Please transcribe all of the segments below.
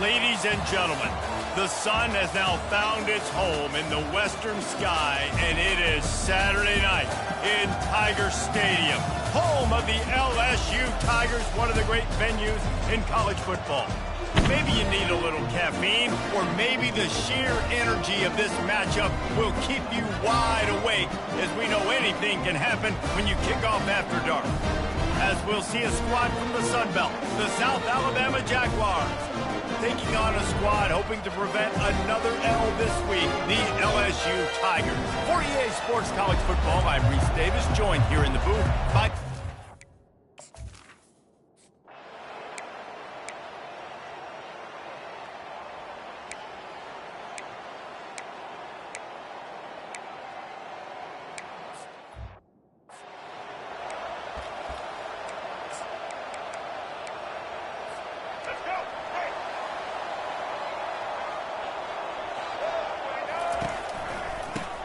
Ladies and gentlemen, the sun has now found its home in the western sky, and it is Saturday night in Tiger Stadium, home of the LSU Tigers, one of the great venues in college football. Maybe you need a little caffeine, or maybe the sheer energy of this matchup will keep you wide awake, as we know anything can happen when you kick off after dark. As we'll see a squad from the Sun Belt, the South Alabama Jaguars, taking on a squad hoping to prevent another L this week, the LSU Tigers. For EA Sports College Football, I'm Reese Davis, joined here in the booth by...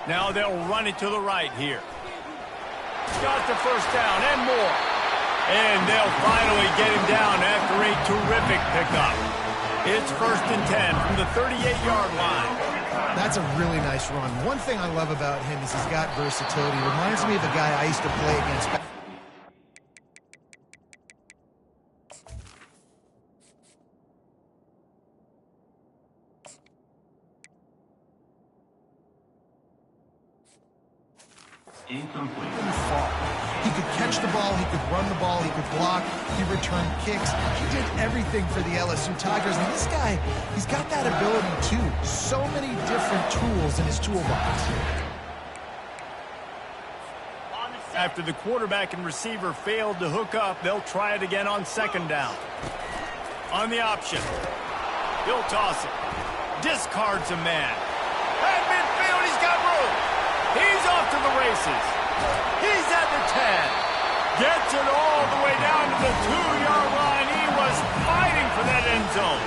Now they'll run it to the right here. Got the first down and more. And they'll finally get him down after a terrific pickup. It's 1st and 10 from the 38-yard line. That's a really nice run. One thing I love about him is he's got versatility. Reminds me of a guy I used to play against. Incomplete. He could catch the ball, he could run the ball, he could block, he returned kicks. He did everything for the LSU Tigers. And this guy, he's got that ability too. So many different tools in his toolbox. After the quarterback and receiver failed to hook up, they'll try it again on 2nd down. On the option, he'll toss it. Discards a man. At midfield, he's got room. He's off to the races. He's at the 10. Gets it all the way down to the 2-yard line. He was fighting for that end zone.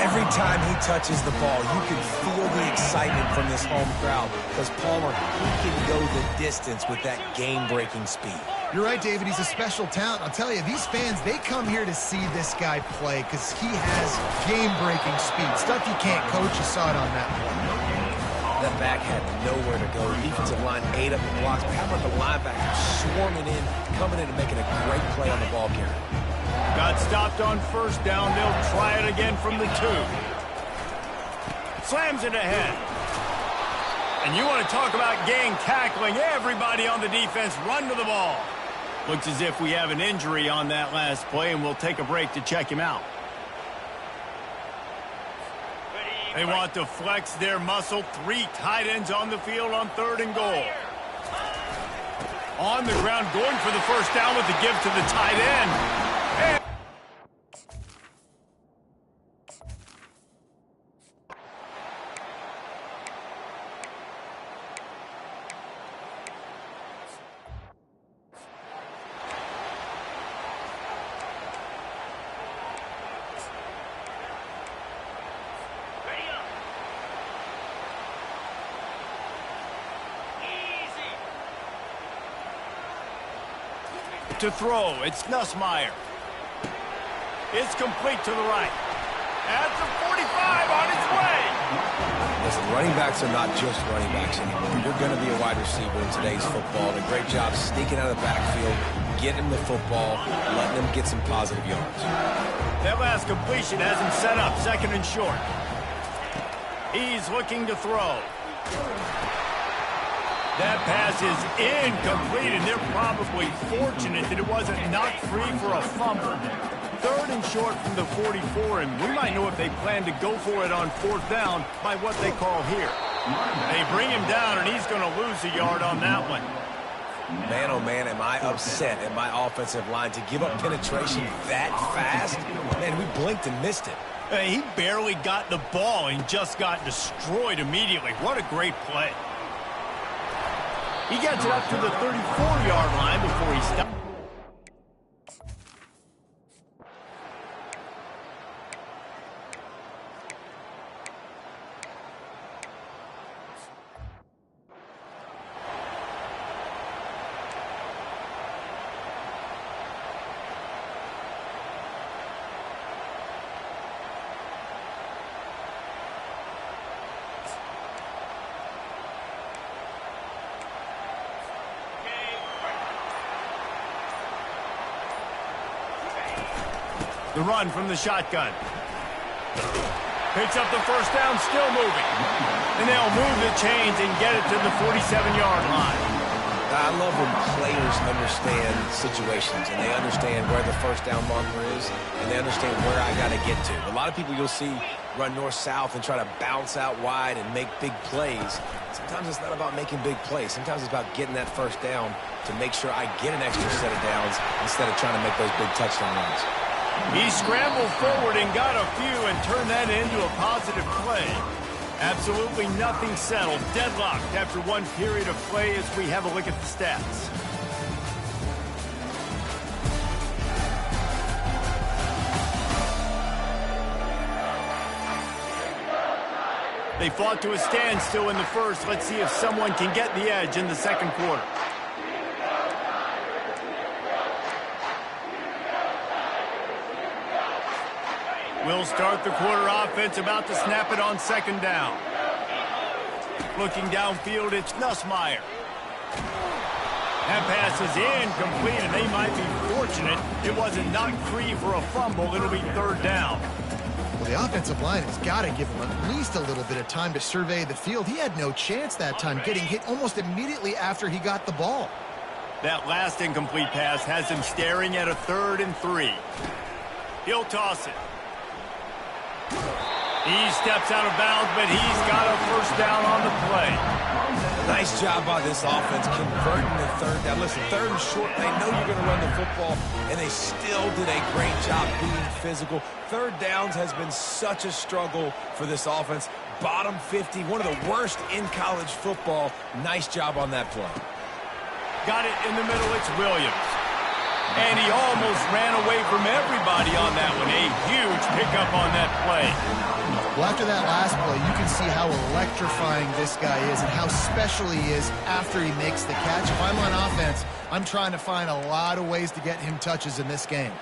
Every time he touches the ball, you can feel the excitement from this home crowd because Palmer, he can go the distance with that game-breaking speed. You're right, David. He's a special talent. I'll tell you, these fans, they come here to see this guy play because he has game-breaking speed. Stuff you can't coach. You saw it on that one. That back had nowhere to go. Defensive line ate up the blocks. But how about the linebacker swarming in, coming in and making a great play on the ball carrier? Got stopped on 1st down. They'll try it again from the 2. Slams it ahead. And you want to talk about gang tackling. Everybody on the defense run to the ball. Looks as if we have an injury on that last play, and we'll take a break to check him out. They want to flex their muscle. 3 tight ends on the field on 3rd and goal. On the ground, going for the first down with the give to the tight end. And to throw, it's Nussmeier. It's complete to the right. At the 45, on its way. Listen, running backs are not just running backs anymore. You're going to be a wide receiver in today's football. And a great job sneaking out of the backfield, getting the football, letting them get some positive yards. That last completion has him set up 2nd and short. He's looking to throw. That pass is incomplete, and they're probably fortunate that it wasn't knocked free for a fumble. 3rd and short from the 44, and we might know if they plan to go for it on 4th down by what they call here. They bring him down, and he's going to lose a yard on that one. Man, oh man, am I upset at my offensive line to give up penetration that fast? Man, we blinked and missed it. He barely got the ball and just got destroyed immediately. What a great play. He gets it up to the 34-yard line before he stops. The run from the shotgun. Picks up the first down, still moving. And they'll move the chains and get it to the 47-yard line. I love when players understand situations and they understand where the first down marker is and they understand where I got to get to. A lot of people you'll see run north-south and try to bounce out wide and make big plays. Sometimes it's not about making big plays. Sometimes it's about getting that first down to make sure I get an extra set of downs instead of trying to make those big touchdown runs. He scrambled forward and got a few and turned that into a positive play. Absolutely nothing settled. Deadlocked after one period of play as we have a look at the stats. They fought to a standstill in the first. Let's see if someone can get the edge in the second quarter. We'll start the quarter offense, about to snap it on second down. Looking downfield, it's Nussmeier. That pass is incomplete, and they might be fortunate it wasn't knocked free for a fumble. It'll be third down. Well, the offensive line has got to give him at least a little bit of time to survey the field. He had no chance that time, getting hit almost immediately after he got the ball. That last incomplete pass has him staring at a 3rd and 3. He'll toss it. He steps out of bounds, but he's got a first down on the play. Nice job by this offense converting the third down. Listen, 3rd and short, they know you're going to run the football, and they still did a great job being physical. 3rd downs has been such a struggle for this offense. Bottom 50, one of the worst in college football. Nice job on that play. Got it in the middle, it's Williams. And he almost ran away from everybody on that one. A huge pickup on that play. Well, after that last play, you can see how electrifying this guy is and how special he is after he makes the catch. If I'm on offense, I'm trying to find a lot of ways to get him touches in this game.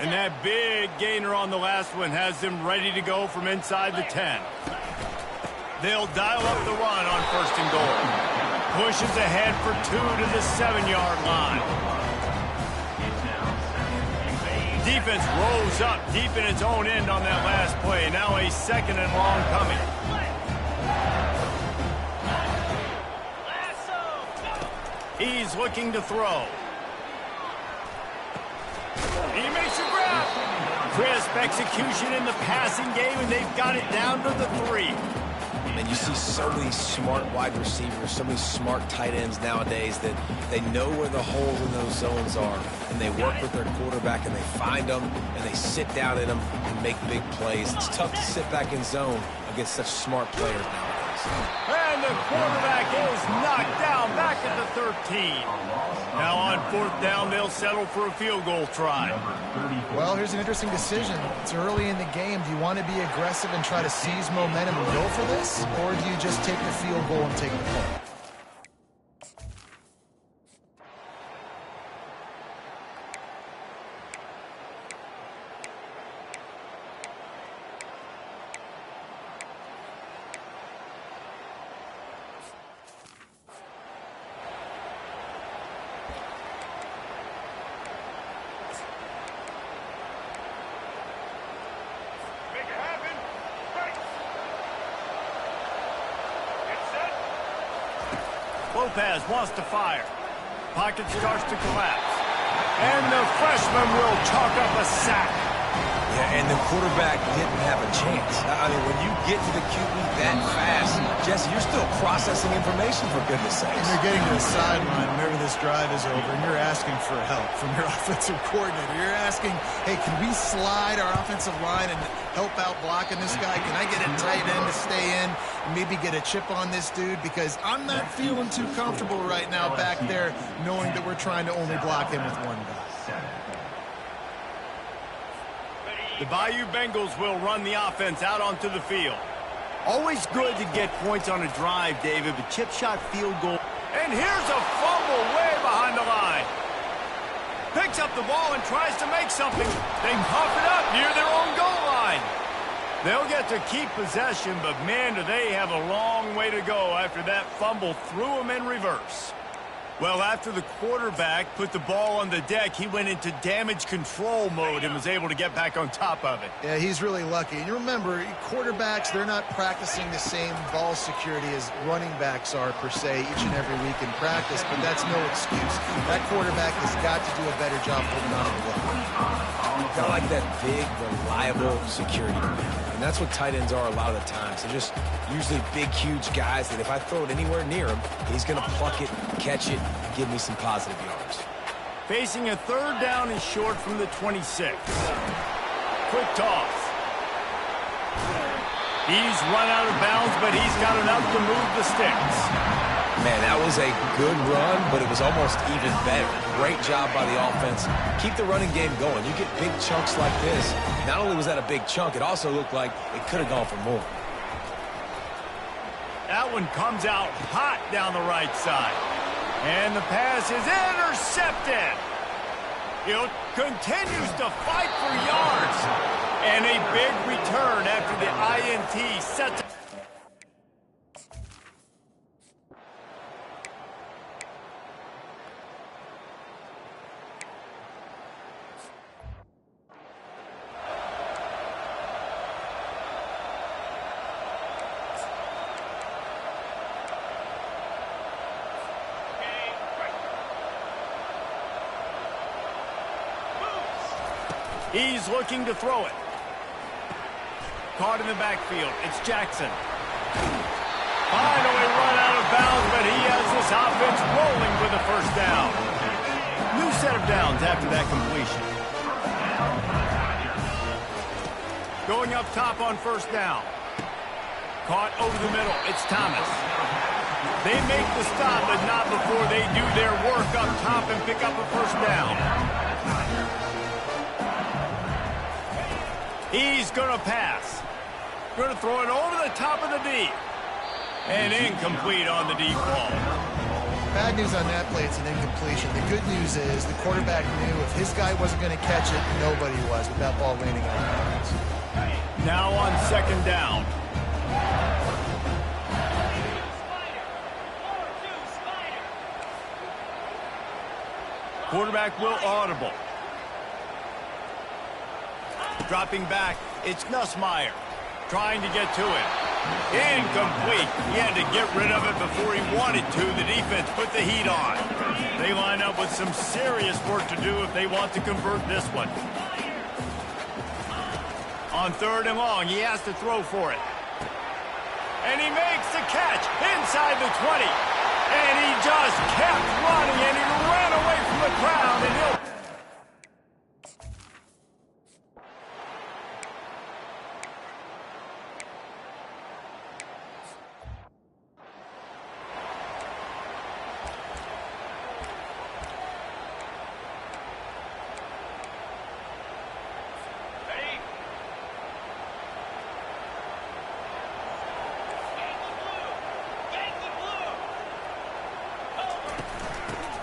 And that big gainer on the last one has him ready to go from inside the 10. They'll dial up the run on 1st and goal. Pushes ahead for 2 to the 7-yard line. Defense rolls up deep in its own end on that last play. Now a 2nd and long coming. He's looking to throw. He makes a grab. Crisp execution in the passing game, and they've got it down to the 3. And you see so many smart wide receivers, so many smart tight ends nowadays that they know where the holes in those zones are, and they work with their quarterback, and they find them, and they sit down in them and make big plays. It's tough to sit back in zone against such smart players nowadays. And the quarterback is knocked down back at the 13. Now on 4th down, they'll settle for a field goal try. Well, here's an interesting decision. It's early in the game. Do you want to be aggressive and try to seize momentum and go for this? Or do you just take the field goal and take the point? Lopez wants to fire. Pocket starts to collapse. And the freshman will chalk up a sack. Yeah, and the quarterback didn't have a chance. I mean, when you get to the QB that fast, Jesse, you're still processing information, for goodness sakes. And you're getting to the sideline whenever this drive is over, and you're asking for help from your offensive coordinator. You're asking, hey, can we slide our offensive line and help out blocking this guy? Can I get a tight end to stay in and maybe get a chip on this dude? Because I'm not feeling too comfortable right now back there knowing that we're trying to only block him with one guy. The Bayou Bengals will run the offense out onto the field. Always good to get points on a drive, David, but chip shot field goal. And here's a fumble way behind the line. Picks up the ball and tries to make something. They pop it up near their own goal line. They'll get to keep possession, but man, do they have a long way to go after that fumble threw them in reverse. Well, after the quarterback put the ball on the deck, he went into damage control mode and was able to get back on top of it. Yeah, he's really lucky. And you remember, quarterbacks, they're not practicing the same ball security as running backs are, per se, each and every week in practice, but that's no excuse. That quarterback has got to do a better job holding on to the ball. Got like that big, reliable security. And that's what tight ends are a lot of the times. They're just usually big, huge guys that if I throw it anywhere near him, he's going to pluck it, catch it, and give me some positive yards. Facing a third down and short from the 26. Quick toss. He's run out of bounds, but he's got enough to move the sticks. Man, that was a good run, but it was almost even better. Great job by the offense. Keep the running game going. You get big chunks like this. Not only was that a big chunk, it also looked like it could have gone for more. That one comes out hot down the right side. And the pass is intercepted. Hill continues to fight for yards. And a big return after the INT sets up. He's looking to throw it. Caught in the backfield. It's Jackson. Finally run out of bounds, but he has this offense rolling with a first down. New set of downs after that completion. Going up top on first down. Caught over the middle. It's Thomas. They make the stop, but not before they do their work up top and pick up a first down. He's going to pass. Going to throw it over the top of the D. And incomplete on the deep ball. Bad news on that play, it's an incompletion. The good news is the quarterback knew if his guy wasn't going to catch it, nobody was with that ball landing on bounds. Now on second down. Quarterback will audible. Dropping back, it's Nussmeier. Trying to get to it. Incomplete. He had to get rid of it before he wanted to. The defense put the heat on. They line up with some serious work to do if they want to convert this one. On third and long, he has to throw for it. And he makes the catch inside the 20. And he just kept running, and he ran away from the crowd, and he'll...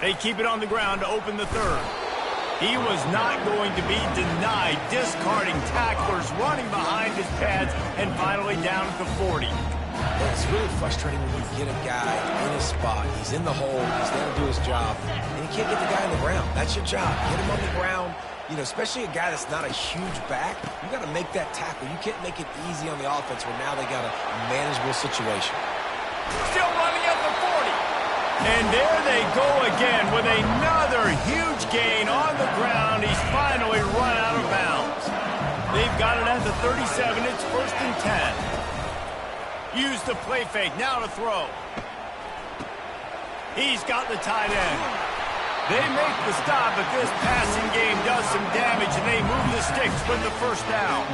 They keep it on the ground to open the third. He was not going to be denied, discarding tacklers, running behind his pads, and finally down at the 40. It's really frustrating when you get a guy in his spot. He's in the hole. He's there to do his job, and you can't get the guy on the ground. That's your job. Get him on the ground. You know, especially a guy that's not a huge back. You got to make that tackle. You can't make it easy on the offense where now they got a manageable situation. Still running at the 40. And there they go again with another huge gain on the ground. He's finally run out of bounds. They've got it at the 37. It's first and 10. Use the play fake. Now to throw. He's got the tight end. They make the stop, but this passing game does some damage, and they move the sticks with the first down.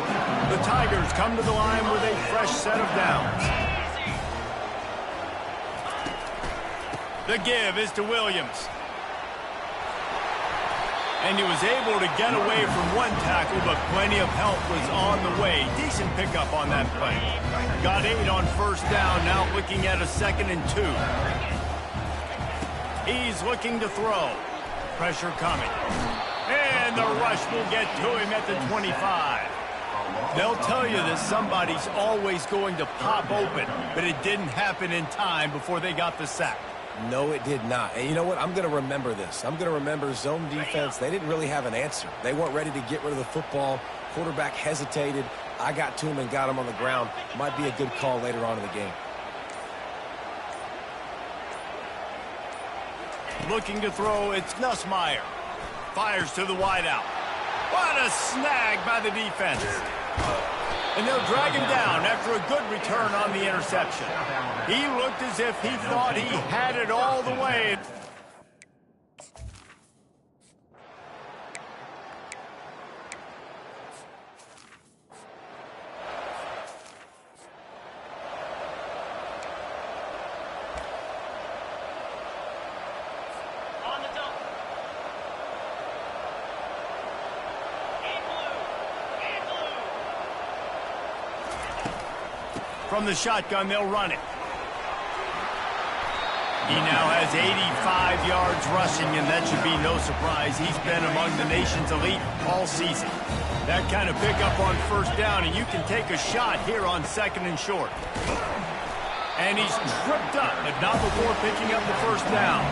The Tigers come to the line with a fresh set of downs. The give is to Williams. And he was able to get away from one tackle, but plenty of help was on the way. Decent pickup on that play. Got 8 on first down, now looking at a second and 2. He's looking to throw. Pressure coming. And the rush will get to him at the 25. They'll tell you that somebody's always going to pop open, but it didn't happen in time before they got the sack. No, it did not. And you know what? I'm going to remember this. I'm going to remember zone defense. They didn't really have an answer. They weren't ready to get rid of the football. Quarterback hesitated. I got to him and got him on the ground. Might be a good call later on in the game. Looking to throw, it's Nussmeier. Fires to the wideout. What a snag by the defense. And they'll drag him down after a good return on the interception. He looked as if he thought he had it all the way. From the shotgun, they'll run it. He now has 85 yards rushing, and that should be no surprise. He's been among the nation's elite all season. That kind of pickup on first down, and you can take a shot here on 2nd and short. And he's tripped up, but not before picking up the first down.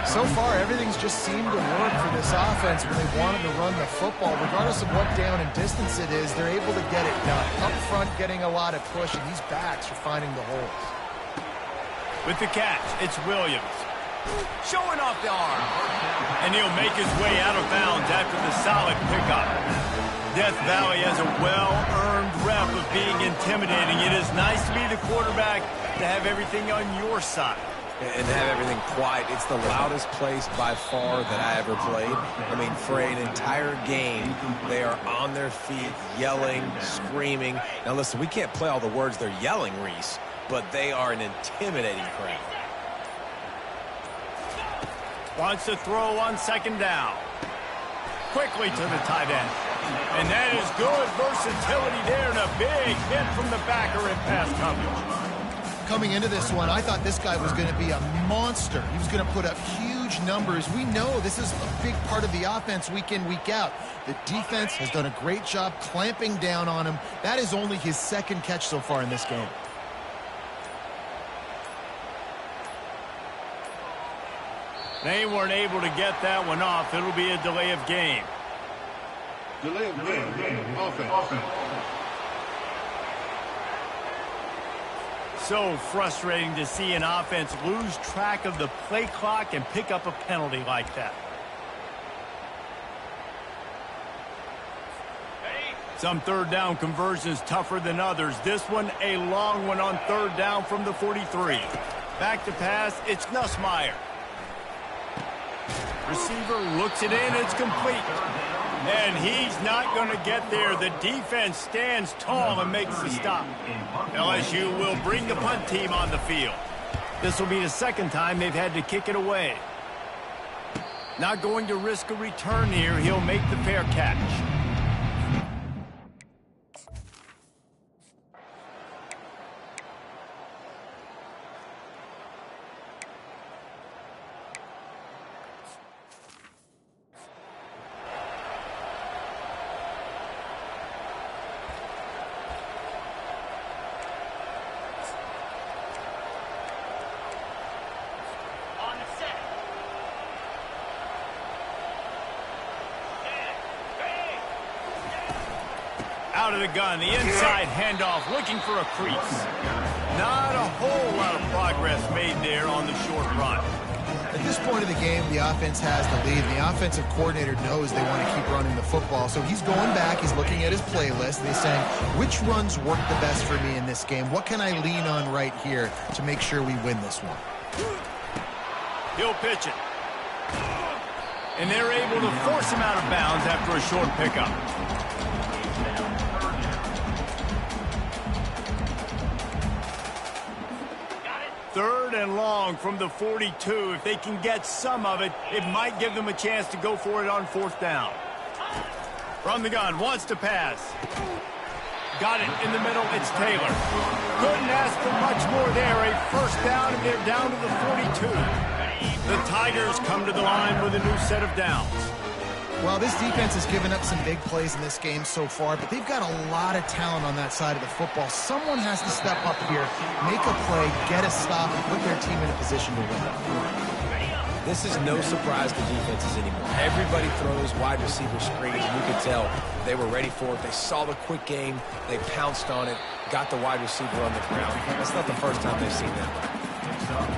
So far, everything's just seemed to work for this offense when they wanted to run the football. Regardless of what down and distance it is, they're able to get it done. Up front, getting a lot of push, and these backs are finding the holes. With the catch, it's Williams. Showing off the arm. And he'll make his way out of bounds after the solid pickup. Death Valley has a well-earned rep of being intimidating. It is nice to be the quarterback, to have everything on your side. And have everything quiet. It's the loudest place by far that I ever played. I mean, for an entire game, they are on their feet, yelling, screaming. Now, listen, we can't play all the words they're yelling, Reese, but they are an intimidating crowd. Wants to throw on 2nd down. Quickly to the tight end. And that is good versatility there, and a big hit from the backer in pass coverage. Coming into this one, I thought this guy was going to be a monster. He was going to put up huge numbers. We know this is a big part of the offense week in, week out. The defense has done a great job clamping down on him. That is only his 2nd catch so far in this game. They weren't able to get that one off. It'll be a delay of game. Delay of game. Offense. So frustrating to see an offense lose track of the play clock and pick up a penalty like that. Some 3rd down conversions tougher than others. This one, a long one on 3rd down from the 43. Back to pass, it's Nussmeier. Receiver looks it in, it's complete. And he's not going to get there. The defense stands tall and makes the stop. LSU will bring the punt team on the field. This will be the 2nd time they've had to kick it away. Not going to risk a return here. He'll make the fair catch. Out of the gun, the inside handoff, looking for a crease. Not a whole lot of progress made there on the short run. At this point of the game, the offense has the lead. The offensive coordinator knows they want to keep running the football. So he's going back, he's looking at his playlist, and he's saying, which runs work the best for me in this game? What can I lean on right here to make sure we win this one? He'll pitch it. And they're able to force him out of bounds after a short pickup. Third and long from the 42. If they can get some of it, it might give them a chance to go for it on 4th down. From the gun, wants to pass. Got it in the middle, it's Taylor. Couldn't ask for much more there. A 1st down, and they're down to the 42. The Tigers come to the line with a new set of downs. Well, this defense has given up some big plays in this game so far, but they've got a lot of talent on that side of the football. Someone has to step up here, make a play, get a stop, and put their team in a position to win. This is no surprise to defenses anymore. Everybody throws wide receiver screens. You could tell they were ready for it. They saw the quick game. They pounced on it, got the wide receiver on the ground. That's not the first time they've seen that.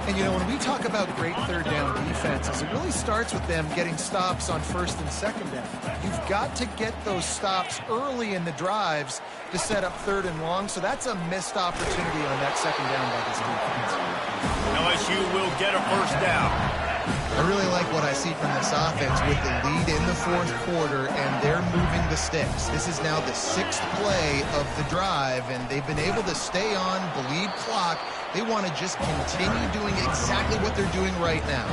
And, you know, when we talk about great third down defenses, it really starts with them getting stops on first and second down. You've got to get those stops early in the drives to set up third and long, so that's a missed opportunity on that second down by this defense. LSU will get a first down. I really like what I see from this offense with the lead in the fourth quarter, and they're moving the sticks. This is now the 6th play of the drive, and they've been able to stay on, bleed clock. They want to just continue doing exactly what they're doing right now.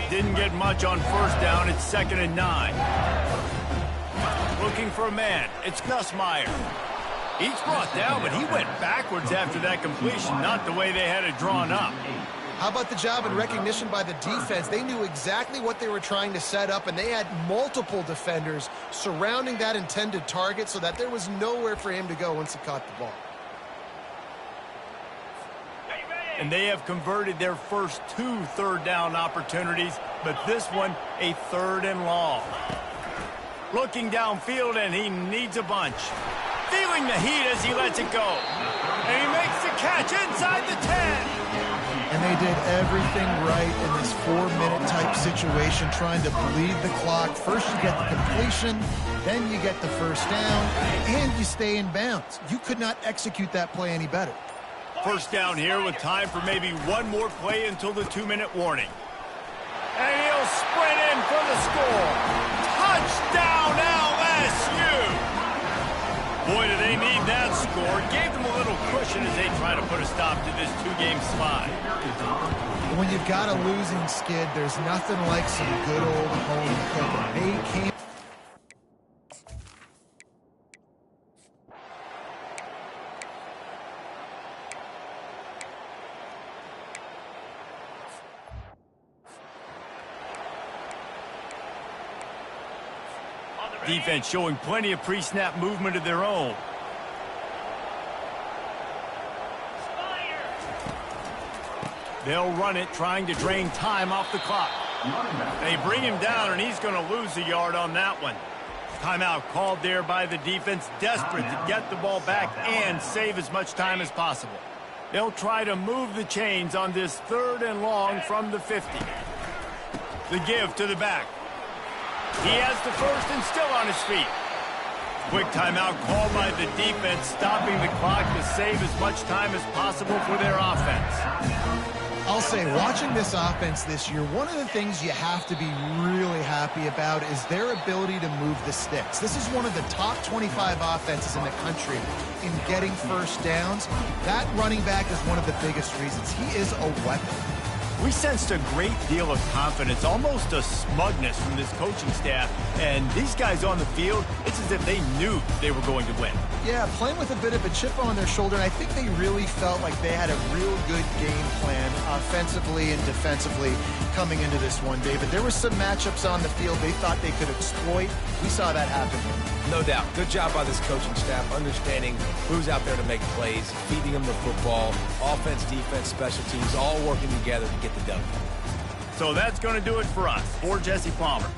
Didn't get much on first down. It's 2nd and 9. Looking for a man. It's Nussmeier. He's brought down, but he went backwards after that completion, not the way they had it drawn up. How about the job and recognition by the defense? They knew exactly what they were trying to set up, and they had multiple defenders surrounding that intended target so that there was nowhere for him to go once he caught the ball. And they have converted their first 2 third down opportunities, but this one a 3rd and long. Looking downfield, and he needs a bunch. Feeling the heat as he lets it go. And he makes the catch inside the 10. And they did everything right in this 4-minute type situation, trying to bleed the clock. First you get the completion, then you get the first down, and you stay in bounds. You could not execute that play any better. First down here with time for maybe one more play until the 2-minute warning. And he'll sprint in for the score. Touchdown LSU! Boy, do they need that score. Gave them a little cushion as they try to put a stop to this 2-game slide. When you've got a losing skid, there's nothing like some good old home cooking. They came. Defense showing plenty of pre-snap movement of their own. They'll run it, trying to drain time off the clock. They bring him down, and he's going to lose a yard on that one. Timeout called there by the defense, desperate to get the ball back and save as much time as possible. They'll try to move the chains on this 3rd and long from the 50. The give to the back. He has the first and still on his feet. Quick timeout called by the defense, stopping the clock to save as much time as possible for their offense. I'll say, watching this offense this year, one of the things you have to be really happy about is their ability to move the sticks. This is one of the top 25 offenses in the country in getting first downs. That running back is one of the biggest reasons. He is a weapon. We sensed a great deal of confidence, almost a smugness from this coaching staff. And these guys on the field, it's as if they knew they were going to win. Yeah, playing with a bit of a chip on their shoulder, and I think they really felt like they had a real good game plan offensively and defensively coming into this one, David. There were some matchups on the field they thought they could exploit. We saw that happen. No doubt. Good job by this coaching staff, understanding who's out there to make plays, feeding them the football, offense, defense, special teams, all working together to get the W. So that's going to do it for us. For Jesse Palmer,